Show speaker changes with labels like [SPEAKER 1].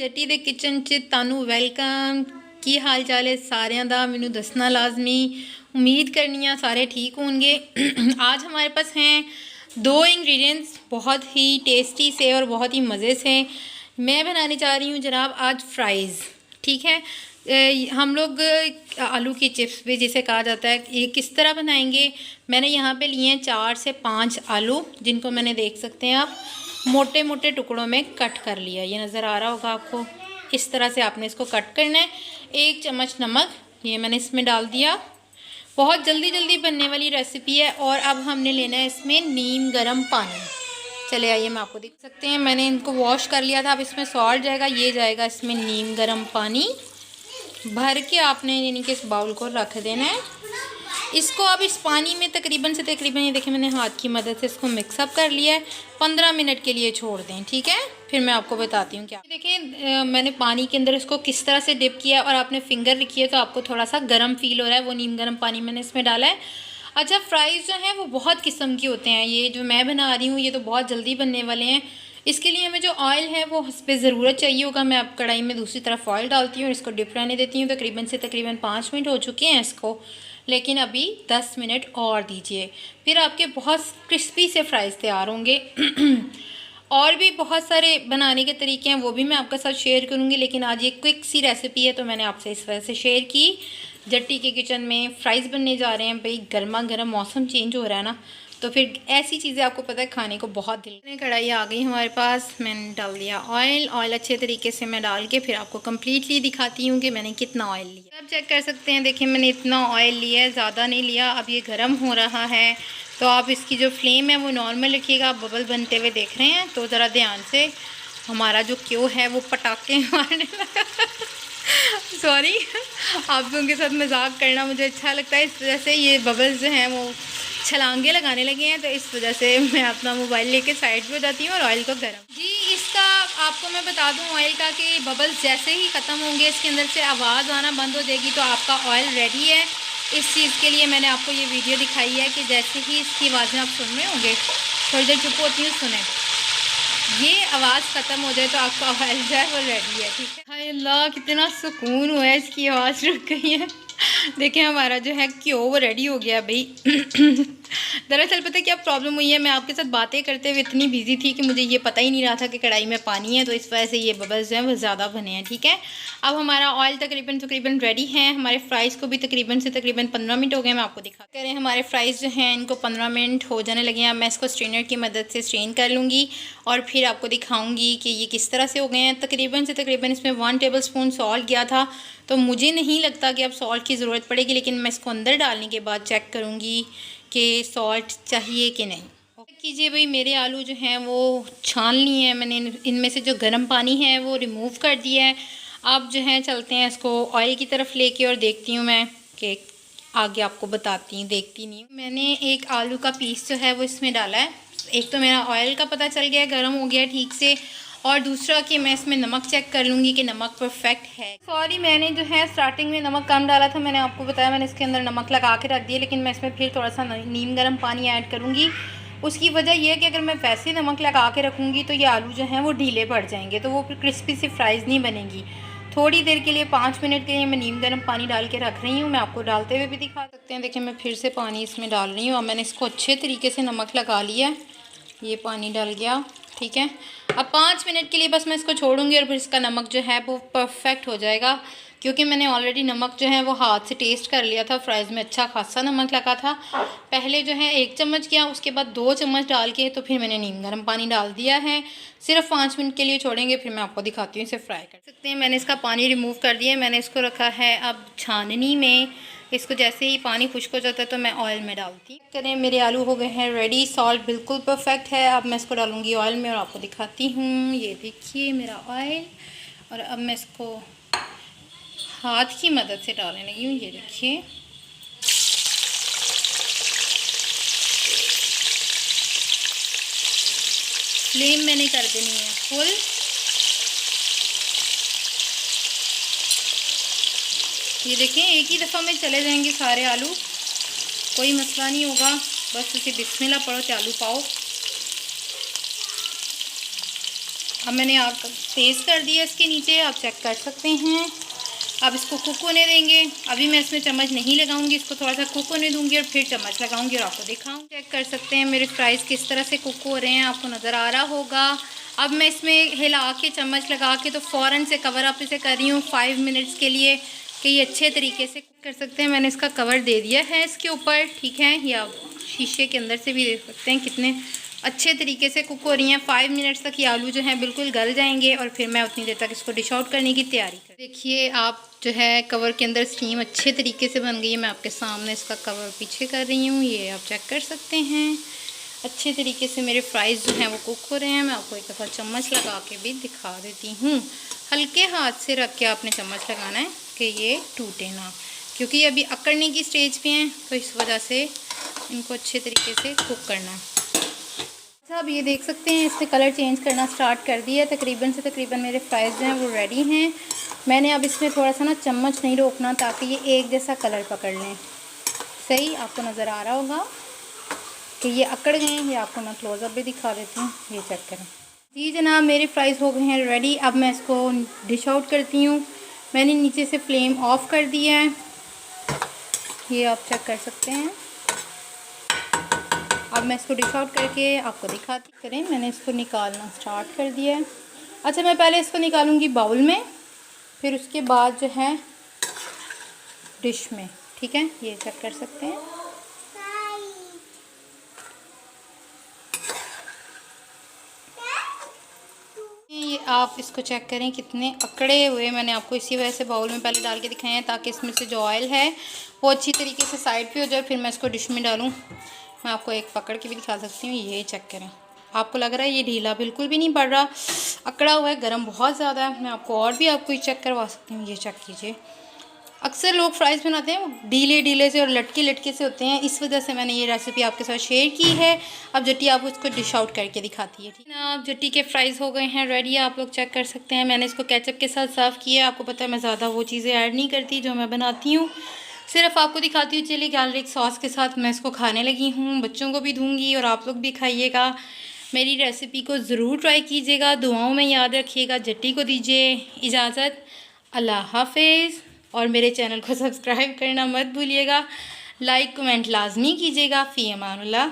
[SPEAKER 1] जट्टी दे kitchen च तानू welcome. की हाल चाल है सारिਆਂ ਦਾ मैनू दसना लाजमी। उम्मीद करनी है सारे ठीक होंगे। आज हमारे पास हैं दो इंग्रेडिएंट्स बहुत ही टेस्टी से और बहुत ही मज़े से। मैं बनाने जा रही हूँ जनाब आज फ्राइज़। ठीक है, हम लोग आलू की चिप्स भी जिसे कहा जाता है, ये किस तरह बनाएंगे। मैंने यहाँ पे लिए हैं 4 से 5 आलू, जिनको मैंने देख सकते हैं आप मोटे मोटे टुकड़ों में कट कर लिया। ये नज़र आ रहा होगा आपको। इस तरह से आपने इसको कट करना है। 1 चम्मच नमक ये मैंने इसमें डाल दिया। बहुत जल्दी जल्दी बनने वाली रेसिपी है। और अब हमने लेना है इसमें नीम गर्म पानी। चले आइए, मैं आपको देख सकते हैं मैंने इनको वॉश कर लिया था। अब इसमें सॉल्ट जाएगा, ये जाएगा इसमें नीम गर्म पानी भर के आपने यानी कि इस बाउल को रख देना है। इसको अब इस पानी में तकरीबन से तकरीबन, ये देखिए मैंने हाथ की मदद से इसको मिक्सअप कर लिया है। 15 मिनट के लिए छोड़ दें, ठीक है। फिर मैं आपको बताती हूँ क्या। देखिए मैंने पानी के अंदर इसको किस तरह से डिप किया है और आपने फिंगर रखी है तो आपको थोड़ा सा गर्म फील हो रहा है। वो नीम गर्म पानी मैंने इसमें डाला है। अच्छा, फ्राइज़ जो हैं वो बहुत किस्म के होते हैं। ये जो मैं बना रही हूँ ये तो बहुत जल्दी बनने वाले हैं। इसके लिए हमें जो ऑयल है वो इस पर ज़रूरत चाहिए होगा। मैं अब कढ़ाई में दूसरी तरफ ऑयल डालती हूँ और इसको डिप रहने देती हूँ। तकरीबन से तकरीबन 5 मिनट हो चुके हैं इसको, लेकिन अभी 10 मिनट और दीजिए, फिर आपके बहुत क्रिस्पी से फ्राइज़ तैयार होंगे। और भी बहुत सारे बनाने के तरीके हैं, वो भी मैं आपके साथ शेयर करूँगी, लेकिन आज ये क्विक सी रेसिपी है तो मैंने आपसे इस वजह से शेयर की। जट्टी के किचन में फ़्राइज़ बनने जा रहे हैं भाई। गर्मा गर्म मौसम चेंज हो रहा है ना, तो फिर ऐसी चीज़ें आपको पता है खाने को बहुत दिल। कढ़ाई आ गई हमारे पास, मैंने डाल दिया ऑयल अच्छे तरीके से मैं डाल के फिर आपको कम्प्लीटली दिखाती हूँ कि मैंने कितना ऑयल लिया। आप चेक कर सकते हैं, देखिए मैंने इतना ऑयल लिया है, ज़्यादा नहीं लिया। अब ये गर्म हो रहा है तो आप इसकी जो फ्लेम है वो नॉर्मल रखिएगा। आप बबल बनते हुए देख रहे हैं तो ज़रा ध्यान से। हमारा जो क्यों है वो पटाखे मारने लगा। सॉरी, आप उनके साथ मजाक करना मुझे अच्छा लगता है, इस वजह से ये बबल्स जो हैं वो छलांगे लगाने लगे हैं। तो इस वजह से मैं अपना मोबाइल लेके साइड पे हो जाती हूँ और ऑयल को गर्म। जी, इसका आपको मैं बता दूँ ऑयल का कि बबल्स जैसे ही ख़त्म होंगे इसके अंदर से आवाज़ आना बंद हो जाएगी तो आपका ऑयल रेडी है। इस चीज़ के लिए मैंने आपको ये वीडियो दिखाई है कि जैसे ही इसकी आवाज़ें आप सुन रहे होंगे, थोड़ी देर चुप होती हूँ, सुने ये आवाज़ ख़त्म हो जाए तो आपका ऑयल जो है वो रेडी है, ठीक है। हाय अल्लाह, कितना सुकून हुआ है, इसकी आवाज़ रुक गई है। देखिए हमारा जो है क्यों वो रेडी हो गया भाई। दरअसल पता है क्या प्रॉब्लम हुई है, मैं आपके साथ बातें करते हुए इतनी बिजी थी कि मुझे ये पता ही नहीं रहा था कि कढ़ाई में पानी है, तो इस वजह से ये बबल्स जो हैं वो ज़्यादा बने हैं, ठीक है। अब हमारा ऑयल तकरीबन रेडी है। हमारे फ्राइज़ को भी तकरीबन से तकरीबन 15 मिनट हो गए। मैं आपको दिखा करें, हमारे फ्राइज़ जो हैं इनको 15 मिनट हो जाने लगे हैं। मैं इसको स्ट्रेनर की मदद से स्ट्रेन कर लूँगी और फिर आपको दिखाऊँगी कि ये किस तरह से हो गए हैं। तकरीबन से तकरीबन इसमें 1 टेबल स्पून सॉल्ट गया था, तो मुझे नहीं लगता कि अब सॉल्ट की ज़रूरत पड़ेगी, लेकिन मैं इसको अंदर डालने के बाद चेक करूँगी कि सॉल्ट चाहिए कि नहीं। कीजिए भाई, मेरे आलू जो हैं वो छान लिए हैं मैंने। इनमें से जो गर्म पानी है वो रिमूव कर दिया है। अब जो है चलते हैं इसको ऑयल की तरफ लेके और देखती हूँ मैं कि आगे आपको बताती हूँ। देखती नहीं हूँ। मैंने एक आलू का पीस जो है वो इसमें डाला है। एक तो मेरा ऑयल का पता चल गया, गर्म हो गया ठीक से, और दूसरा कि मैं इसमें नमक चेक कर लूँगी कि नमक परफेक्ट है। सॉरी, मैंने जो है स्टार्टिंग में नमक कम डाला था। मैंने आपको बताया मैंने इसके अंदर नमक लगा के रख दिया, लेकिन मैं इसमें फिर थोड़ा सा नीम गर्म पानी ऐड करूँगी। उसकी वजह यह है कि अगर मैं वैसे ही नमक लगा के रखूँगी तो ये आलू जो हैं वो ढीले पड़ जाएंगे, तो वो फिर क्रिस्पी सी फ्राइज़ नहीं बनेगी। थोड़ी देर के लिए 5 मिनट के लिए मैं नीम गर्म पानी डाल के रख रही हूँ। मैं आपको डालते हुए भी दिखा सकते हैं। देखिए मैं फिर से पानी इसमें डाल रही हूँ। अब मैंने इसको अच्छे तरीके से नमक लगा लिया है, ये पानी डल गया, ठीक है। अब 5 मिनट के लिए बस मैं इसको छोड़ूंगी और फिर इसका नमक जो है वो परफेक्ट हो जाएगा, क्योंकि मैंने ऑलरेडी नमक जो है वो हाथ से टेस्ट कर लिया था। फ्राइज़ में अच्छा खासा नमक लगा था। पहले जो है 1 चम्मच किया, उसके बाद 2 चम्मच डाल के तो फिर मैंने नीम गर्म पानी डाल दिया है। सिर्फ 5 मिनट के लिए छोड़ेंगे, फिर मैं आपको दिखाती हूँ इसे फ्राई कर सकते हैं। मैंने इसका पानी रिमूव कर दिया। मैंने इसको रखा है अब छाननी में। इसको जैसे ही पानी खुश्क हो जाता है तो मैं ऑयल में डालती करें। मेरे आलू हो गए हैं रेडी, सॉल्ट बिल्कुल परफेक्ट है। अब मैं इसको डालूंगी ऑयल में और आपको दिखाती हूँ। ये देखिए मेरा ऑयल, और अब मैं इसको हाथ की मदद से डालने लगी हूँ। ये देखिए फ्लेम मैंने कर देनी है फुल। ये देखें एक ही दफ़ा में चले जाएंगे सारे आलू, कोई मसला नहीं होगा। बस उसे बिस्मिल्लाह पढ़ो तो आलू पाओ। अब मैंने आग तेज़ कर दिया इसके नीचे, आप चेक कर सकते हैं। अब इसको कुक होने देंगे। अभी मैं इसमें चम्मच नहीं लगाऊंगी, इसको थोड़ा सा कुक होने दूंगी और फिर चम्मच लगाऊंगी और आपको दिखाऊंगी। चेक कर सकते हैं मेरे फ्राइज़ किस तरह से कुक हो रहे हैं, आपको नज़र आ रहा होगा। अब मैं इसमें हिला के चम्मच लगा के तो फ़ौरन से कवर अप इसे कर रही हूँ 5 मिनट्स के लिए कि ये अच्छे तरीके से कुक कर सकते हैं। मैंने इसका कवर दे दिया है इसके ऊपर, ठीक है। ये आप शीशे के अंदर से भी देख सकते हैं कितने अच्छे तरीके से कुक हो रही हैं। 5 मिनट्स तक ये आलू जो हैं बिल्कुल गल जाएंगे और फिर मैं उतनी देर तक इसको डिश आउट करने की तैयारी कर। देखिए आप जो है कवर के अंदर स्टीम अच्छे तरीके से बन गई है। मैं आपके सामने इसका कवर पीछे कर रही हूँ, ये आप चेक कर सकते हैं। अच्छे तरीके से मेरे फ्राइज़ जो हैं वो कुक हो रहे हैं। मैं आपको एक दफ़ा चम्मच लगा के भी दिखा देती हूँ। हल्के हाथ से रख के आपने चम्मच लगाना है कि ये टूटे ना, क्योंकि ये अभी अकड़ने की स्टेज पे हैं, तो इस वजह से इनको अच्छे तरीके से कुक करना है। अच्छा, अब ये देख सकते हैं इसने कलर चेंज करना स्टार्ट कर दिया है। तकरीबन से तकरीबन मेरे फ्राइज़ जो हैं वो रेडी हैं। मैंने अब इसमें थोड़ा सा ना चम्मच नहीं रोकना ताकि ये एक जैसा कलर पकड़ लें। सही आपको नज़र आ रहा होगा कि ये अकड़ गए हैं। ये आपको मैं क्लोज़अप भी दिखा देती हूँ, ये चेक करें। जी जनाब, मेरे फ्राइज़ हो गए हैं रेडी। अब मैं इसको डिश आउट करती हूँ। मैंने नीचे से फ्लेम ऑफ कर दिया है, ये आप चेक कर सकते हैं। अब मैं इसको डिश आउट करके आपको दिखाती करें। मैंने इसको निकालना स्टार्ट कर दिया है। अच्छा, मैं पहले इसको निकालूंगी बाउल में, फिर उसके बाद जो है डिश में, ठीक है। ये चेक कर सकते हैं। ये आप इसको चेक करें कितने अकड़े हुए। मैंने आपको इसी वजह से बाउल में पहले डाल के दिखाए हैं ताकि इसमें से जो ऑयल है वो अच्छी तरीके से साइड पे हो जाए, फिर मैं इसको डिश में डालूँ। मैं आपको एक पकड़ के भी दिखा सकती हूँ, ये चेक करें। आपको लग रहा है ये ढीला बिल्कुल भी नहीं पड़ रहा, अकड़ा हुआ है, गर्म बहुत ज़्यादा है। मैं आपको और भी आपको ये चेक करवा सकती हूँ, ये चेक कीजिए। अक्सर लोग फ्राइज़ बनाते हैं वो ढीले ढीले से और लटके लटके से होते हैं, इस वजह से मैंने ये रेसिपी आपके साथ शेयर की है। अब जट्टी आपको इसको डिश आउट करके दिखाती है, ठीक है ना। अब जट्टी के फ्राइज़ हो गए हैं रेडी, आप लोग चेक कर सकते हैं। मैंने इसको केचप के साथ सर्व किया है। आपको पता है मैं ज़्यादा वो चीज़ें ऐड नहीं करती जो मैं बनाती हूँ, सिर्फ आपको दिखाती हूँ। चिली गार्लिक सॉस के साथ मैं इसको खाने लगी हूँ, बच्चों को भी दूँगी और आप लोग भी खाइएगा। मेरी रेसिपी को ज़रूर ट्राई कीजिएगा, दुआओं में याद रखिएगा। जट्टी को दीजिए इजाज़त, अल्लाह हाफिज़। और मेरे चैनल को सब्सक्राइब करना मत भूलिएगा, लाइक कमेंट लाजमी कीजिएगा। फ़ी अमानुल्लाह।